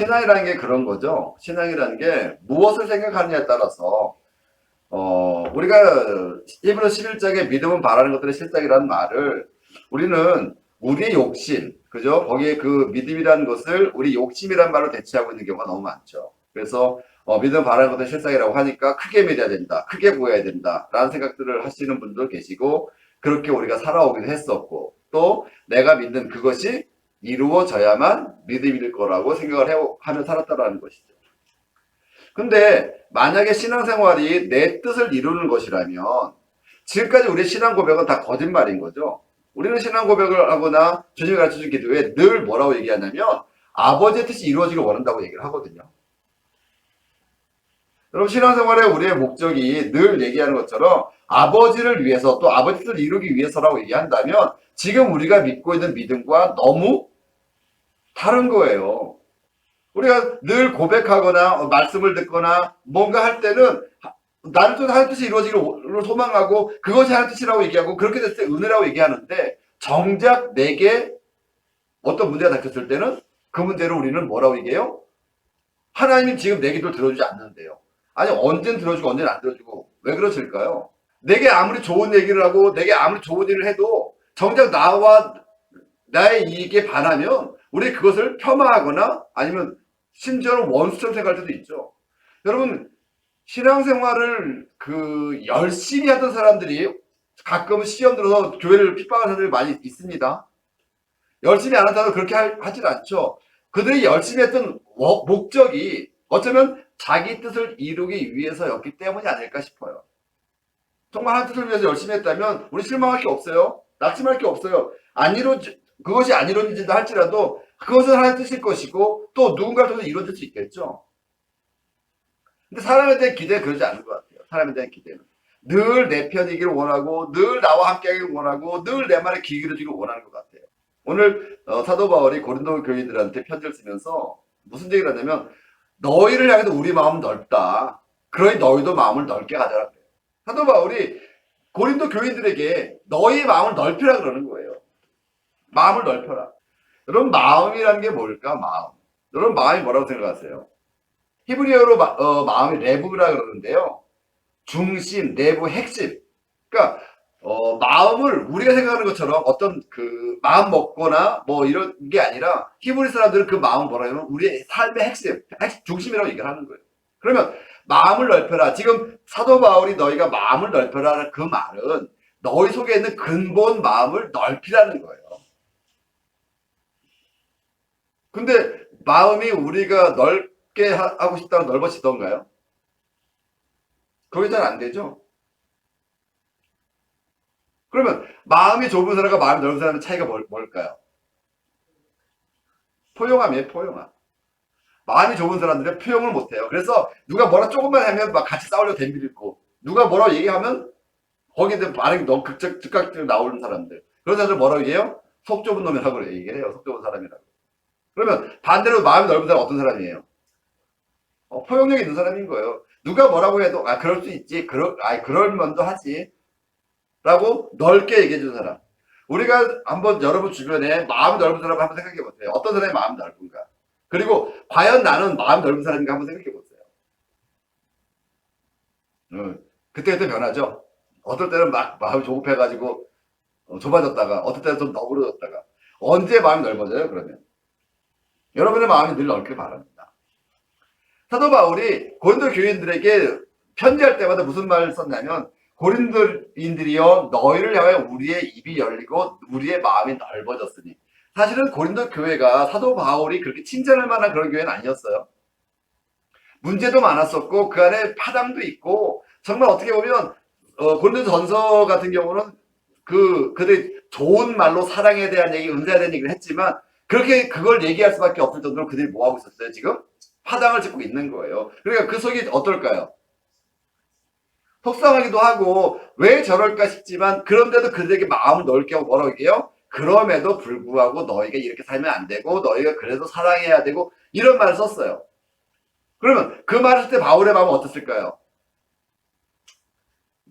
신앙이라는 게 그런 거죠. 신앙이라는 게 무엇을 생각하느냐에 따라서 우리가 히브리 11장에 믿음은 바라는 것들의 실상이라는 말을 우리는 우리의 욕심, 그죠? 거기에 그 믿음이라는 것을 우리 욕심이라는 말로 대체하고 있는 경우가 너무 많죠. 그래서 믿음 바라는 것들의 실상이라고 하니까 크게 믿어야 된다, 크게 보여야 된다 라는 생각들을 하시는 분도 계시고, 그렇게 우리가 살아오기도 했었고, 또 내가 믿는 그것이 이루어져야만 믿음일 거라고 생각을 하며 살았다라는 것이죠. 근데 만약에 신앙생활이 내 뜻을 이루는 것이라면 지금까지 우리의 신앙 고백은 다 거짓말인 거죠. 우리는 신앙 고백을 하거나 주님이 가르쳐준 기도에 늘 뭐라고 얘기하냐면 아버지의 뜻이 이루어지길 원한다고 얘기를 하거든요. 여러분, 신앙생활의 우리의 목적이 늘 얘기하는 것처럼 아버지를 위해서, 또 아버지 뜻을 이루기 위해서라고 얘기한다면 지금 우리가 믿고 있는 믿음과 너무 다른 거예요. 우리가 늘 고백하거나 말씀을 듣거나 뭔가 할 때는 나는 또 하나님 뜻이 이루어지기를 소망하고 그것이 하나님 뜻이라고 얘기하고, 그렇게 됐을 때 은혜라고 얘기하는데, 정작 내게 어떤 문제가 닥쳤을 때는 그 문제를 우리는 뭐라고 얘기해요? 하나님이 지금 내 기도를 들어주지 않는데요. 아니, 언제는 들어주고 언제는 안 들어주고 왜 그러실까요? 내게 아무리 좋은 얘기를 하고 내게 아무리 좋은 일을 해도 정작 나와 나의 이익에 반하면 우리 그것을 폄하하거나 아니면 심지어는 원수처럼 생각할 때도 있죠. 여러분, 신앙생활을 열심히 하던 사람들이 가끔 시험 들어서 교회를 핍박하는 사람들이 많이 있습니다. 열심히 안 한다고 그렇게 하진 않죠. 그들이 열심히 했던 목적이 어쩌면 자기 뜻을 이루기 위해서였기 때문이 아닐까 싶어요. 정말 한 뜻을 위해서 열심히 했다면 우리 실망할 게 없어요. 낙심할 게 없어요. 그것이 안 이루어진다 할지라도 그것은 하나의 뜻일 것이고 또 누군가를 통해서 이루어질 수 있겠죠. 근데 사람에 대한 기대는 그러지 않은 것 같아요. 사람에 대한 기대는 늘 내 편이기를 원하고, 늘 나와 함께 하기를 원하고, 늘 내 말에 귀 기울여주기를 원하는 것 같아요. 오늘 사도 바울이 고린도 교인들한테 편지를 쓰면서 무슨 얘기를 하냐면, 너희를 향해서 우리 마음은 넓다, 그러니 너희도 마음을 넓게 가져라 그래요. 사도 바울이 고린도 교인들에게 너희의 마음을 넓히라 그러는 거예요. 마음을 넓혀라. 여러분, 마음이라는 게 뭘까? 마음. 여러분, 마음이 뭐라고 생각하세요? 히브리어로 마음이 레브라 그러는데요. 중심, 내부, 핵심. 그러니까 마음을 우리가 생각하는 것처럼 어떤 마음 먹거나 뭐 이런 게 아니라, 히브리 사람들은 그 마음을 뭐라 하면 우리의 삶의 핵심, 중심이라고 얘기를 하는 거예요. 그러면 마음을 넓혀라. 지금 사도 바울이 너희가 마음을 넓혀라 그 말은 너희 속에 있는 근본 마음을 넓히라는 거예요. 근데 마음이 우리가 넓게 하고 싶다고 넓어지던가요? 그게 잘 안 되죠? 그러면 마음이 좁은 사람과 마음이 넓은 사람의 차이가 뭘까요? 포용함이에요, 포용함. 마음이 좁은 사람들은 표현을 못해요. 그래서 누가 뭐라 조금만 하면 막 같이 싸우려고 덤비고, 누가 뭐라고 얘기하면 거기에 대한 반응이 너무 즉각적으로 나오는 사람들. 그런 사람들 뭐라고 얘기해요? 속 좁은 놈이라고 얘기를 해요. 속 좁은 사람이라고. 그러면 반대로 마음이 넓은 사람은 어떤 사람이에요? 포용력 있는 사람인 거예요. 누가 뭐라고 해도 그럴 수 있지, 그럴 면도 하지 라고 넓게 얘기해 주는 사람. 우리가 한번 여러분 주변에 마음 넓은 사람을 한번 생각해 보세요. 어떤 사람이 마음 넓은가? 그리고 과연 나는 마음 넓은 사람인가 한번 생각해 보세요. 그때그때 변하죠. 어떨 때는 막 마음이 조급해가지고 좁아졌다가, 어떨 때는 좀 너그러졌다가. 언제 마음이 넓어져요, 그러면? 여러분의 마음이 늘 넓길 바랍니다. 사도 바울이 고린도 교인들에게 편지할 때마다 무슨 말을 썼냐면, 고린도인들이여 너희를 향하여 우리의 입이 열리고 우리의 마음이 넓어졌으니. 사실은 고린도 교회가 사도 바울이 그렇게 칭찬할 만한 그런 교회는 아니었어요. 문제도 많았었고 그 안에 파당도 있고, 정말 어떻게 보면 고린도전서 같은 경우는 그들이 좋은 말로 사랑에 대한 얘기, 은사에 대한 얘기를 했지만 그렇게 그걸 얘기할 수밖에 없을 정도로 그들이 뭐하고 있었어요? 지금 파당을 짓고 있는 거예요. 그러니까 그 속이 어떨까요? 속상하기도 하고 왜 저럴까 싶지만, 그런데도 그들에게 마음을 넓게 하고 뭐라고 얘기해요? 그럼에도 불구하고 너희가 이렇게 살면 안 되고 너희가 그래도 사랑해야 되고, 이런 말을 썼어요. 그러면 그 말을 쓸 때 바울의 마음은 어땠을까요?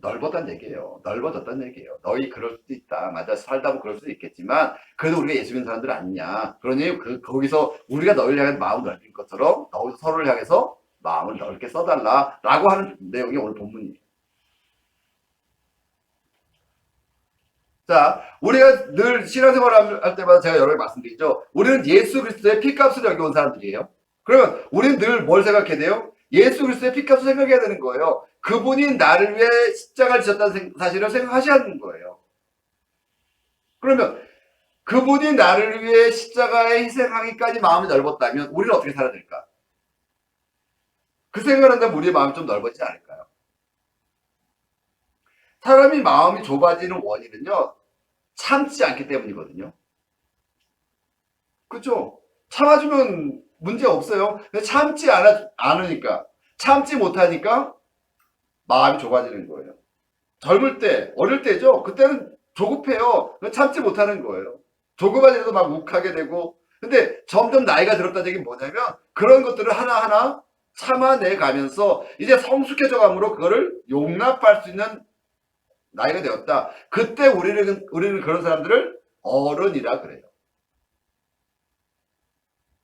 넓었다는 얘기예요. 넓어졌다는 얘기예요. 너희 그럴 수도 있다. 맞아. 살다 보면 그럴 수도 있겠지만, 그래도 우리가 예수 믿는 사람들 아니냐. 그러니, 거기서 우리가 너희를 향해 마음을 넓힌 것처럼, 너희도 서로를 향해서 마음을 넓게 써달라. 라고 하는 내용이 오늘 본문이에요. 자, 우리가 늘 신앙생활을 할 때마다 제가 여러 번 말씀드리죠. 우리는 예수 그리스도의 피값을 여기온 사람들이에요. 그러면 우리는 늘 뭘 생각해야 돼요? 예수 그리스도의 피값을 생각해야 되는 거예요. 그분이 나를 위해 십자가를 지셨다는 사실을 생각하셔야 하는 거예요. 그러면 그분이 나를 위해 십자가에 희생하기까지 마음이 넓었다면 우리는 어떻게 살아야 될까? 그 생각을 한다면 우리의 마음이 좀 넓어지지 않을까요? 사람이 마음이 좁아지는 원인은요, 참지 않기 때문이거든요. 그죠? 참아주면 문제 없어요. 근데 참지 않으니까, 참지 못하니까 마음이 좁아지는 거예요. 젊을 때, 어릴 때죠? 그때는 조급해요. 참지 못하는 거예요. 조급해져서 막 욱하게 되고. 근데 점점 나이가 들었다는 얘기는 뭐냐면 그런 것들을 하나하나 참아내 가면서 이제 성숙해져 감으로 그거를 용납할 수 있는 나이가 되었다. 그때 우리는 그런 사람들을 어른이라 그래요.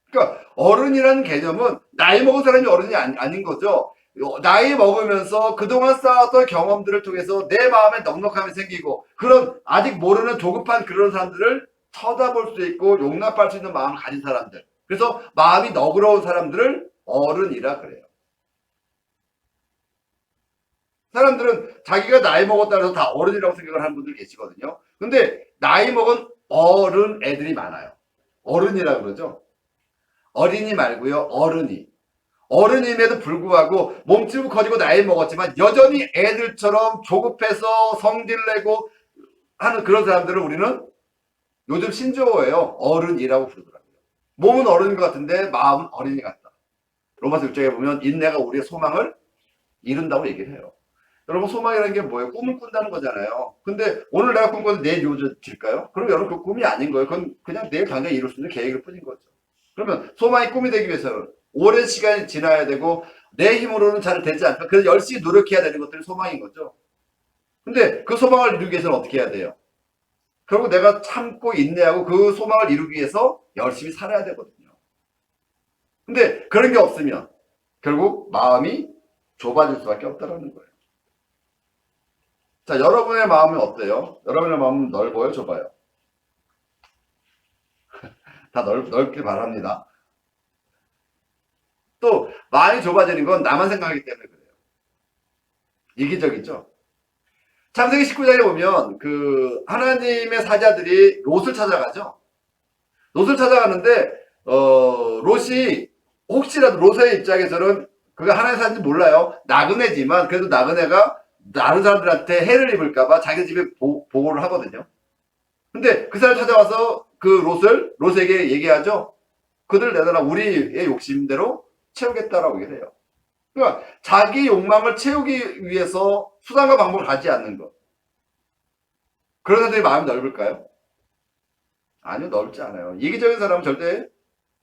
그러니까 어른이라는 개념은 나이 먹은 사람이 어른이 아닌 거죠. 나이 먹으면서 그동안 쌓았던 경험들을 통해서 내 마음에 넉넉함이 생기고 그런 아직 모르는 조급한 그런 사람들을 쳐다볼 수 있고 용납할 수 있는 마음을 가진 사람들. 그래서 마음이 너그러운 사람들을 어른이라 그래요. 사람들은 자기가 나이 먹었다 해서 다 어른이라고 생각을 하는 분들 계시거든요. 근데 나이 먹은 어른 애들이 많아요. 어른이라 그러죠. 어린이 말고요. 어른이. 어른임에도 불구하고 몸집은 커지고 나이 먹었지만 여전히 애들처럼 조급해서 성질내고 하는 그런 사람들을 우리는 요즘 신조어예요. 어른이라고 부르더라고요. 몸은 어른인 것 같은데 마음은 어린이 같다. 로마서 6장에 보면 인내가 우리의 소망을 이룬다고 얘기를 해요. 여러분 소망이라는 게 뭐예요? 꿈을 꾼다는 거잖아요. 근데 오늘 내가 꿈꿔도 내일 이루어질까요? 그럼 여러분 그 꿈이 아닌 거예요. 그건 그냥 내일 당장 이룰 수 있는 계획일 뿐인 거죠. 그러면 소망이 꿈이 되기 위해서는 오랜 시간이 지나야 되고 내 힘으로는 잘 되지 않다. 그래서 열심히 노력해야 되는 것들이 소망인 거죠. 근데 그 소망을 이루기 위해서는 어떻게 해야 돼요? 결국 내가 참고 인내하고 그 소망을 이루기 위해서 열심히 살아야 되거든요. 근데 그런 게 없으면 결국 마음이 좁아질 수밖에 없다는 거예요. 자, 여러분의 마음은 어때요? 여러분의 마음은 넓어요, 좁아요? 다 넓길 바랍니다. 또 마음이 좁아지는 건 나만 생각하기 때문에 그래요. 이기적이죠. 창세기 19장에 보면 그 하나님의 사자들이 롯을 찾아가죠. 롯을 찾아가는데 롯이 혹시라도 롯의 입장에서는 그가 하나님의 사자인지 몰라요. 나그네지만 그래도 나그네가 다른 사람들한테 해를 입을까봐 자기 집에 보고를 하거든요. 근데 그 사람 찾아와서 그 롯에게 얘기하죠. 그들 내놔라 우리의 욕심대로 채우겠다라고 얘기를 해요. 그러니까 자기 욕망을 채우기 위해서 수단과 방법을 가지 않는 것. 그런 사람들이 마음이 넓을까요? 아니요, 넓지 않아요. 이기적인 사람은 절대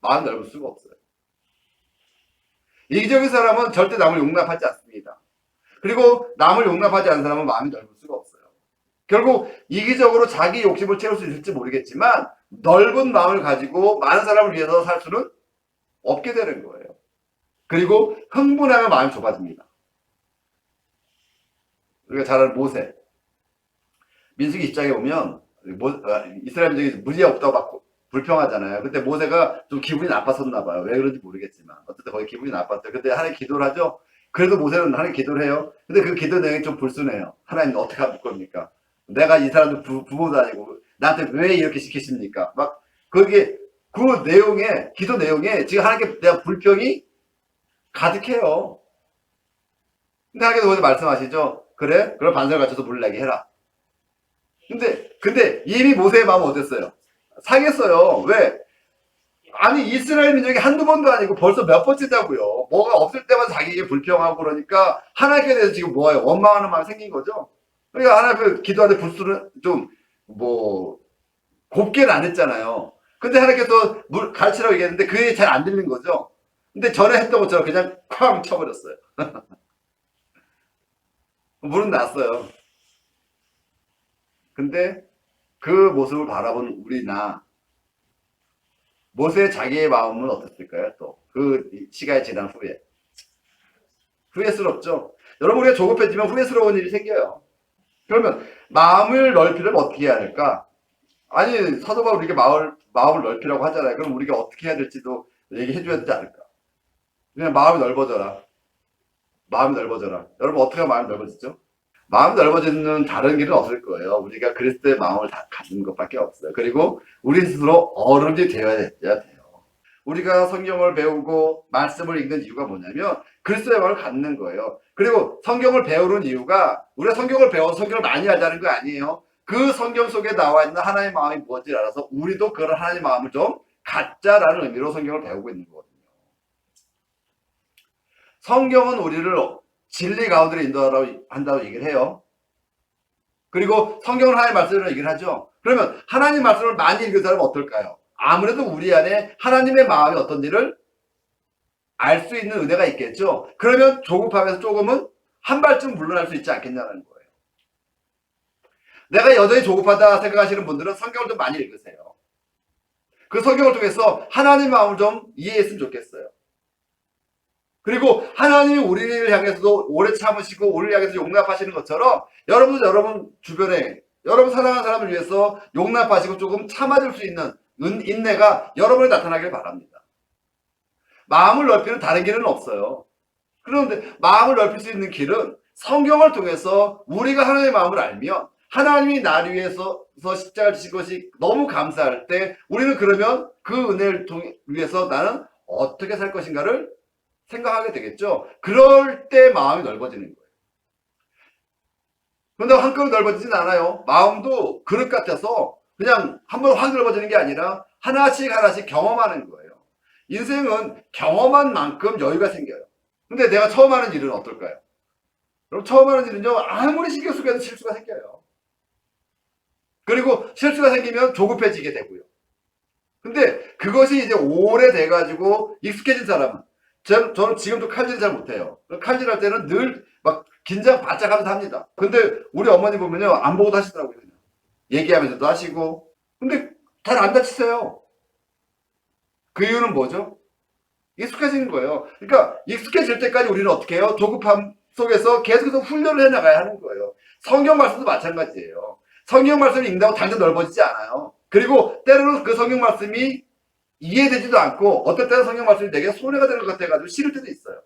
마음이 넓을 수가 없어요. 이기적인 사람은 절대 남을 용납하지 않습니다. 그리고 남을 용납하지 않는 사람은 마음이 넓을 수가 없어요. 결국 이기적으로 자기 욕심을 채울 수 있을지 모르겠지만 넓은 마음을 가지고 많은 사람을 위해서 살 수는 없게 되는 거예요. 그리고 흥분하면 마음이 좁아집니다. 우리가 잘 아는 모세. 민수기 입장에 보면 이스라엘 민족이 문제 없다고 막 불평하잖아요. 그때 모세가 좀 기분이 나빴었나 봐요. 왜 그런지 모르겠지만 어쨌든 거기 기분이 나빴어요. 그때 하나님 기도를 하죠. 그래도 모세는 하나님 기도를 해요. 근데 그 기도 내용이 좀 불순해요. 하나님 어떻게 할 겁니까? 내가 이 사람들 부모도 아니고 나한테 왜 이렇게 시키십니까? 막 그게 그 내용에 기도 내용에 지금 하나님께 대한 불평이 가득해요. 근데 하나님께서 말씀하시죠. 그래? 그럼 반성을 갖춰서 물을 내게 해라. 근데 이미 모세의 마음은 어땠어요? 상했어요. 왜? 아니 이스라엘 민족이 한두 번도 아니고 벌써 몇 번째다고요. 뭐가 없을 때마다 자기에게 불평하고 그러니까 하나님께 대해서 지금 뭐예요? 원망하는 마음이 생긴 거죠. 그러니까 하나님 기도하는데 불수는 좀 뭐 곱게는 안 했잖아요. 근데 하나님께서 가르치라고 얘기했는데 그게 잘 안 들린 거죠. 근데 전에 했던 것처럼 그냥 쾅 쳐버렸어요. 물은 났어요. 근데 그 모습을 바라본 우리나 모세 자기의 마음은 어땠을까요? 또 그 시간이 지난 후에 후회스럽죠. 여러분 우리가 조급해지면 후회스러운 일이 생겨요. 그러면 마음을 넓히려면 어떻게 해야 할까? 아니 사도 바울 이렇게 마음을 넓히라고 하잖아요. 그럼 우리가 어떻게 해야 될지도 얘기해 줘야 되지 않을까? 그냥 마음이 넓어져라. 마음이 넓어져라. 여러분 어떻게 하면 마음이 넓어지죠? 마음이 넓어지는 다른 길은 없을 거예요. 우리가 그리스도의 마음을 다 갖는 것밖에 없어요. 그리고 우리 스스로 어른이 되어야 돼요. 우리가 성경을 배우고 말씀을 읽는 이유가 뭐냐면 그리스도의 마음을 갖는 거예요. 그리고 성경을 배우는 이유가 우리가 성경을 배워서 성경을 많이 알자는 거 아니에요. 그 성경 속에 나와 있는 하나님의 마음이 무엇인지 알아서 우리도 그런 하나님의 마음을 좀 갖자라는 의미로 성경을 배우고 있는 거거든요. 성경은 우리를 진리 가운데로 인도하라고 한다고 얘기를 해요. 그리고 성경은 하나님의 말씀으로 얘기를 하죠. 그러면 하나님 말씀을 많이 읽은 사람은 어떨까요? 아무래도 우리 안에 하나님의 마음이 어떤지를 알 수 있는 은혜가 있겠죠. 그러면 조급함에서 조금은 한 발쯤 물러날 수 있지 않겠냐는 거예요. 내가 여전히 조급하다 생각하시는 분들은 성경을 좀 많이 읽으세요. 그 성경을 통해서 하나님 마음을 좀 이해했으면 좋겠어요. 그리고 하나님이 우리를 향해서도 오래 참으시고 우리를 향해서 용납하시는 것처럼 여러분도 여러분 주변에 여러분 사랑하는 사람을 위해서 용납하시고 조금 참아줄 수 있는 인내가 여러분에 나타나길 바랍니다. 마음을 넓히는 다른 길은 없어요. 그런데 마음을 넓힐 수 있는 길은 성경을 통해서 우리가 하나님의 마음을 알면 하나님이 나를 위해서 십자가를 지신 것이 너무 감사할 때 우리는 그러면 그 은혜를 위해서 나는 어떻게 살 것인가를 생각하게 되겠죠. 그럴 때 마음이 넓어지는 거예요. 그런데 한꺼번에 넓어지진 않아요. 마음도 그릇 같아서 그냥 한번 확 넓어지는 게 아니라 하나씩 하나씩 경험하는 거예요. 인생은 경험한 만큼 여유가 생겨요. 근데 내가 처음 하는 일은 어떨까요? 그럼 처음 하는 일은요, 아무리 신경 쓰고 해도 실수가 생겨요. 그리고 실수가 생기면 조급해지게 되고요. 근데 그것이 이제 오래돼가지고 익숙해진 사람은, 저는 지금도 칼질 잘 못해요. 칼질할 때는 늘 막 긴장 바짝 하면서 합니다. 근데 우리 어머니 보면요, 안 보고도 하시더라고요. 그냥. 얘기하면서도 하시고. 근데 잘 안 다치세요. 그 이유는 뭐죠? 익숙해지는 거예요. 그러니까 익숙해질 때까지 우리는 어떻게 해요? 조급함 속에서 계속해서 훈련을 해나가야 하는 거예요. 성경 말씀도 마찬가지예요. 성경 말씀을 읽는다고 당장 넓어지지 않아요. 그리고 때로는 그 성경 말씀이 이해되지도 않고 어떨 때는 성경 말씀이 내게 손해가 되는 것 같아가지고 싫을 때도 있어요.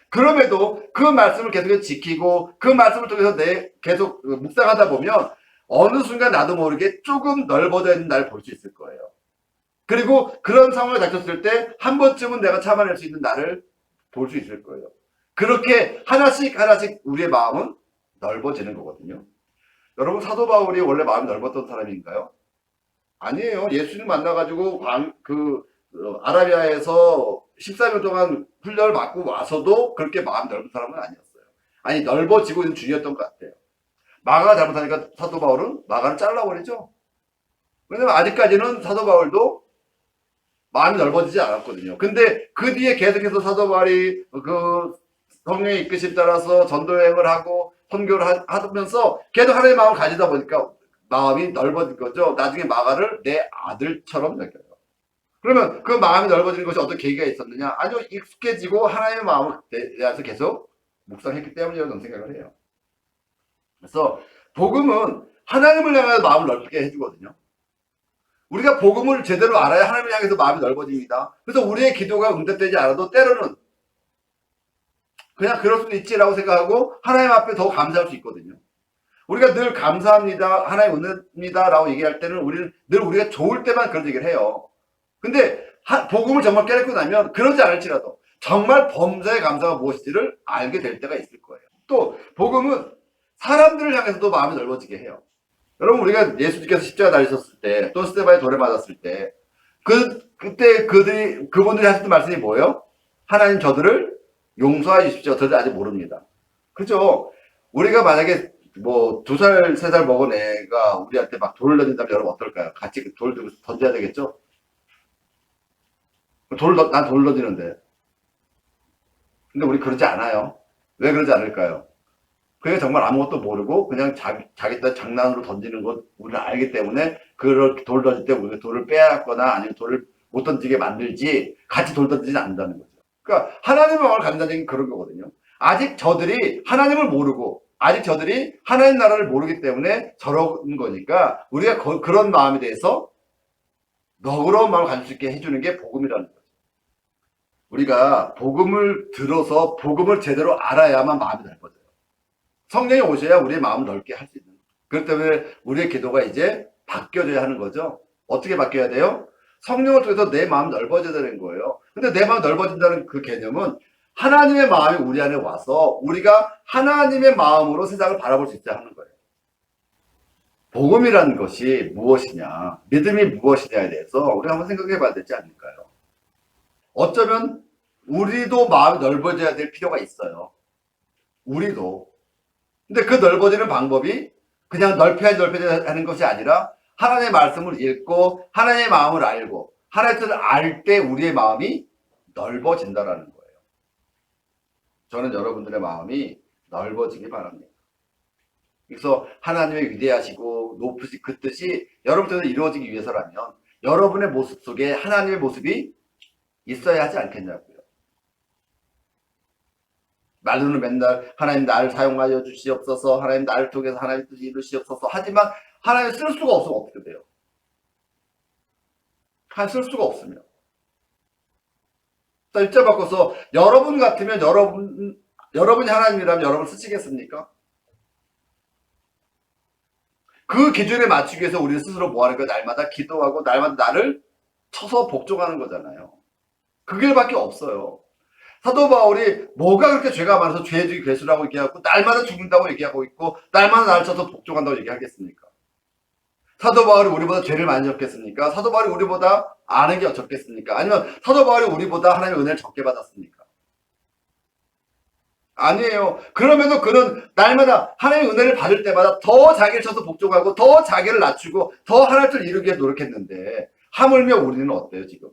그럼에도 그 말씀을 계속 지키고 그 말씀을 통해서 계속 묵상하다 보면 어느 순간 나도 모르게 조금 넓어져 있는 나를 볼 수 있을 거예요. 그리고 그런 상황을 닥쳤을 때 한 번쯤은 내가 참아낼 수 있는 나를 볼 수 있을 거예요. 그렇게 하나씩 하나씩 우리의 마음은 넓어지는 거거든요. 여러분 사도 바울이 원래 마음이 넓었던 사람인가요? 아니에요. 예수님 만나가지고 아라비아에서 14년 동안 훈련을 받고 와서도 그렇게 마음 넓은 사람은 아니었어요. 아니 넓어지고 있는 중이었던 것 같아요. 마가가 잘못하니까 사도 바울은 마가를 잘라버리죠. 왜냐면 아직까지는 사도 바울도 마음이 넓어지지 않았거든요. 근데 그 뒤에 계속해서 사도 바울이 그 성령의 이끄심 따라서 전도여행을 하고 선교를 하면서 계속 하나님의 마음을 가지다 보니까 마음이 넓어진 거죠. 나중에 마가를 내 아들처럼 여겨요. 그러면 그 마음이 넓어지는 것이 어떤 계기가 있었느냐? 아주 익숙해지고 하나님의 마음을 대해서 계속 묵상했기 때문이라고 저는 생각을 해요. 그래서 복음은 하나님을 향해 마음을 넓게 해주거든요. 우리가 복음을 제대로 알아야 하나님을 향해서 마음이 넓어집니다. 그래서 우리의 기도가 응답되지 않아도 때로는 그냥 그럴 수도 있지라고 생각하고 하나님 앞에 더 감사할 수 있거든요. 우리가 늘 감사합니다, 하나님 은혜입니다 라고 얘기할 때는 우리는 늘 우리가 좋을 때만 그런 얘기를 해요. 근데 복음을 정말 깨닫고 나면 그러지 않을지라도 정말 범사의 감사가 무엇인지를 알게 될 때가 있을 거예요. 또 복음은 사람들을 향해서도 마음이 넓어지게 해요. 여러분 우리가 예수님께서 십자가 달리셨을 때 또 스데반에 돌에 맞았을 때 그때 그분들이 하셨던 말씀이 뭐예요? 하나님 저들을 용서해 주십시오. 저들 아직 모릅니다. 그죠? 우리가 만약에 뭐 2살, 3살 먹은 애가 우리한테 막 돌을 던진다면 여러분 어떨까요? 같이 돌 들고 던져야 되겠죠? 난 돌 던지는데. 근데 우리 그러지 않아요. 왜 그러지 않을까요? 그게 정말 아무것도 모르고 그냥 자기 딸 장난으로 던지는 것 우리는 알기 때문에 그걸 돌 던질 때 우리가 돌을 빼앗거나 아니면 돌을 못 던지게 만들지 같이 돌 던지지는 않는다는 거죠. 그러니까 하나님의 마음을 간다는 게 그런 거거든요. 아직 저들이 하나님을 모르고 아직 저들이 하나님 나라를 모르기 때문에 저런 거니까 우리가 그런 마음에 대해서 너그러운 마음을 가질 수 있게 해주는 게 복음이라는 거죠. 우리가 복음을 들어서 복음을 제대로 알아야만 마음이 넓어져요. 성령이 오셔야 우리의 마음을 넓게 할 수 있는 거예요. 그렇기 때문에 우리의 기도가 이제 바뀌어져야 하는 거죠. 어떻게 바뀌어야 돼요? 성령을 통해서 내 마음이 넓어져야 되는 거예요. 근데 내 마음이 넓어진다는 그 개념은 하나님의 마음이 우리 안에 와서 우리가 하나님의 마음으로 세상을 바라볼 수 있어야 하는 거예요. 복음이라는 것이 무엇이냐, 믿음이 무엇이냐에 대해서 우리가 한번 생각해 봐야 되지 않을까요? 어쩌면 우리도 마음이 넓어져야 될 필요가 있어요. 우리도. 근데 그 넓어지는 방법이 그냥 넓혀야 하는 것이 아니라 하나님의 말씀을 읽고 하나님의 마음을 알고 하나님의 뜻을 알 때 우리의 마음이 넓어진다라는 거예요. 저는 여러분들의 마음이 넓어지기 바랍니다. 그래서 하나님의 위대하시고 높으신 그 뜻이 여러분들에게 이루어지기 위해서라면 여러분의 모습 속에 하나님의 모습이 있어야 하지 않겠냐고요. 말로는 맨날 하나님 나를 사용하여 주시옵소서, 하나님 나를 통해서 하나님의 뜻이 이루시옵소서 하지만 하나님 쓸 수가 없으면 어떻게 돼요? 하나님 쓸 수가 없으면. 일자 바꿔서 여러분 같으면 여러분이 하나님이라면 여러분 쓰시겠습니까? 그 기준에 맞추기 위해서 우리 스스로 뭐 하는 거야? 날마다 기도하고 날마다 나를 쳐서 복종하는 거잖아요. 그 길밖에 없어요. 사도 바울이 뭐가 그렇게 죄가 많아서 죄의 괴수라고 얘기하고 날마다 죽는다고 얘기하고 있고 날마다 나를 쳐서 복종한다고 얘기하겠습니까? 사도 바울이 우리보다 죄를 많이 졌겠습니까? 사도 바울이 우리보다 아는 게 적겠습니까? 아니면 사도 바울이 우리보다 하나님의 은혜를 적게 받았습니까? 아니에요. 그러면서 그는 날마다 하나님의 은혜를 받을 때마다 더 자기를 쳐서 복종하고 더 자기를 낮추고 더 하나님의 뜻을 이루기 위해 노력했는데 하물며 우리는 어때요 지금?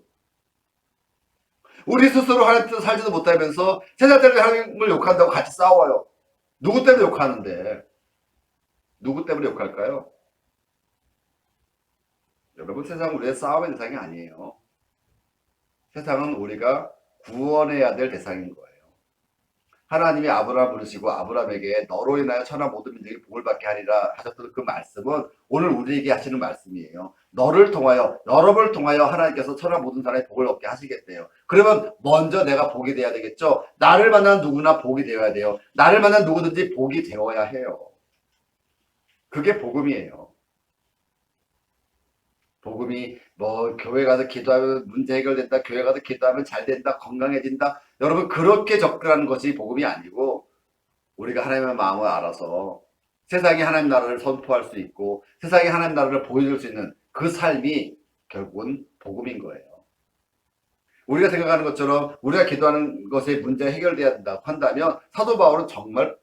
우리 스스로 하나님 뜻을 살지도 못하면서 세상 때문에 하나님을 욕한다고 같이 싸워요. 누구 때문에 욕하는데? 누구 때문에 욕할까요? 여러분 세상은 우리의 싸움의 대상이 아니에요. 세상은 우리가 구원해야 될 대상인 거예요. 하나님이 아브라함을 부르시고 아브라함에게 너로 인하여 천하 모든 민족이 복을 받게 하리라 하셨던 그 말씀은 오늘 우리에게 하시는 말씀이에요. 너를 통하여 여러분을 통하여 하나님께서 천하 모든 사람이 복을 얻게 하시겠대요. 그러면 먼저 내가 복이 돼야 되겠죠. 나를 만난 누구나 복이 되어야 돼요. 나를 만난 누구든지 복이 되어야 해요. 그게 복음이에요. 복음이 뭐 교회 가서 기도하면 문제 해결된다, 교회 가서 기도하면 잘 된다, 건강해진다. 여러분 그렇게 접근하는 것이 복음이 아니고 우리가 하나님의 마음을 알아서 세상에 하나님 나라를 선포할 수 있고 세상에 하나님 나라를 보여줄 수 있는 그 삶이 결국은 복음인 거예요. 우리가 생각하는 것처럼 우리가 기도하는 것에 문제가 해결돼야 된다고 한다면 사도 바울은 정말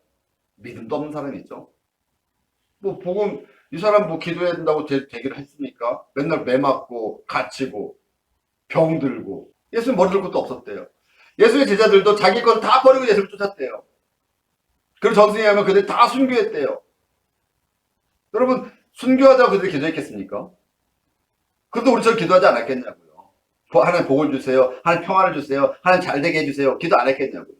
믿음도 없는 사람이죠. 뭐 복음 이 사람 뭐 기도해야 된다고 되기를 했습니까? 맨날 매 맞고 갇히고 병들고 예수는 머리 들 것도 없었대요. 예수의 제자들도 자기 걸 다 버리고 예수를 쫓았대요. 그리고 전승에 하면 그들이 다 순교했대요. 여러분 순교하자고 그들이 기도했겠습니까? 그래도 우리처럼 기도하지 않았겠냐고요. 하나님 복을 주세요. 하나님 평안을 주세요. 하나님 잘되게 해주세요. 기도 안 했겠냐고요.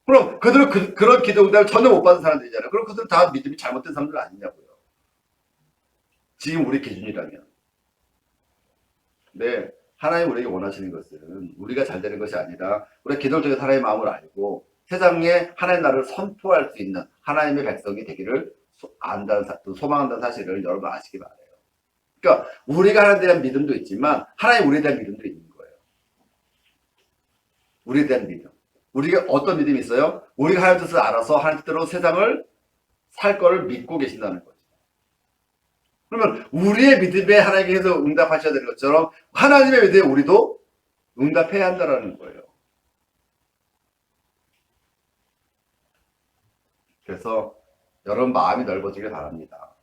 그럼 그들은 그런 기도 응답을 전혀 못 받은 사람들이잖아요. 그럼 그들은 다 믿음이 잘못된 사람들 아니냐고요. 지금 우리 기준이라면. 네, 하나님 우리에게 원하시는 것은 우리가 잘 되는 것이 아니라 우리가 기도를 통해 하나님의 마음을 알고 세상에 하나님 나라를 선포할 수 있는 하나님의 백성이 되기를 소망한다는 사실을 여러분 아시기 바라요. 그러니까 우리가 하나님에 대한 믿음도 있지만 하나님 우리에 대한 믿음도 있는 거예요. 우리에 대한 믿음. 우리가 어떤 믿음이 있어요? 우리가 하나님 뜻을 알아서 하나님 뜻대로 세상을 살 거를 믿고 계신다는 거죠. 그러면 우리의 믿음에 하나님께서 응답하셔야 되는 것처럼 하나님의 믿음에 우리도 응답해야 한다는 거예요. 그래서 여러분 마음이 넓어지길 바랍니다.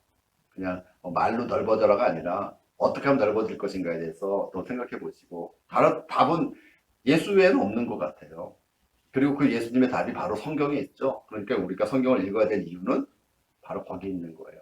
그냥 말로 넓어져라가 아니라 어떻게 하면 넓어질 것인가에 대해서 더 생각해 보시고 답은 예수 외에는 없는 것 같아요. 그리고 그 예수님의 답이 바로 성경에 있죠. 그러니까 우리가 성경을 읽어야 될 이유는 바로 거기 있는 거예요.